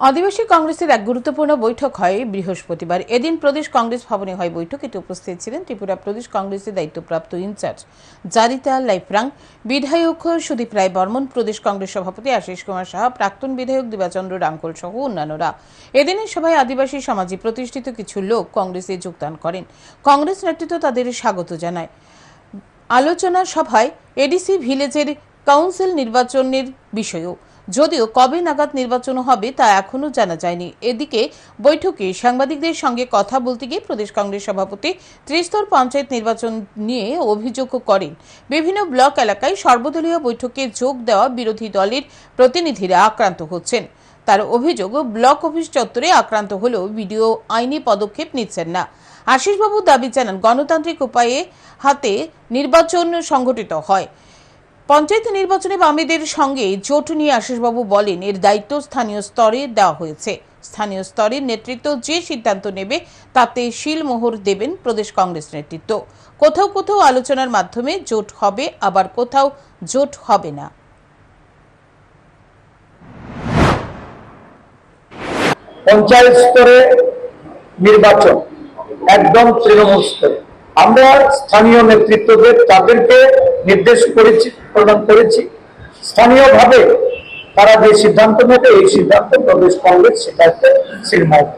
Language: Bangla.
আদিবাসী কংগ্রেসের এক গুরুত্বপূর্ণ বৈঠক হয় বৃহস্পতিবার। এদিন প্রদেশ কংগ্রেস ভবনে হয় বৈঠক। এতে উপস্থিত ছিলেন ত্রিপুরা প্রদেশ কংগ্রেসের দায়িত্বপ্রাপ্ত ইনচার্জ জারিতা লাইফরাং, বিধায়ক সুদীপ রায় বর্মন, প্রদেশ কংগ্রেস সভাপতি আশিস কুমার সাহা, প্রাক্তন বিধায়ক দিবাচন্দ্র রাঙ্কল সহ অন্যান্যরা। এদিনের সভায় আদিবাসী সমাজে প্রতিষ্ঠিত কিছু লোক কংগ্রেসে যোগদান করেন। কংগ্রেস নেতৃত্ব তাদের স্বাগত জানায়। আলোচনা সভায় এডিসি ভিলেজের কাউন্সিল নির্বাচনের বিষয়েও, যদিও কবে নাগাদ নির্বাচন হবে তা এখনো জানা যায়নি। এদিকে বৈঠকে সাংবাদিকদের সঙ্গে কথা বলতে গিয়ে প্রদেশ কংগ্রেস সভাপতি ত্রিস্তর পঞ্চায়েত নির্বাচন নিয়ে অভিযোগ করেন। বিভিন্ন ব্লক এলাকায় সর্বদলীয় বৈঠকে যোগ দেওয়া বিরোধী দলের প্রতিনিধিরা আক্রান্ত হচ্ছেন। তার অভিযোগ, ব্লক অফিস চত্বরে আক্রান্ত হলেও বিডিও আইনি পদক্ষেপ নিচ্ছেন না। আশিসবাবু দাবি জানান, গণতান্ত্রিক উপায়ে হাতে নির্বাচন সংগঠিত হয়। পঞ্চায়েত নির্বাচনে বামেদের সঙ্গে জোট নিয়ে আশিসবাবু বলেন, এর দায়িত্ব স্থানীয় স্তরে দেওয়া হয়েছে। স্থানীয় স্তরের নেতৃত্ব যে সিদ্ধান্ত নেবে তাতে শিলমোহর দেবেন প্রদেশ কংগ্রেস নেতৃত্ব। কোথাও কোথাও আলোচনার মাধ্যমে জোট হবে, আবার কোথাও জোট হবে না। পঞ্চায়েত স্তরে নির্বাচন একদম তৃণমূল স্তরে আমরা স্থানীয় নেতৃত্বদের তাদেরকে নির্দেশ করেছি, প্রদান করেছি। স্থানীয়ভাবে তারা যে সিদ্ধান্ত নেবে এই সিদ্ধান্ত প্রদেশ কংগ্রেস সেটাতে শিলমোহর।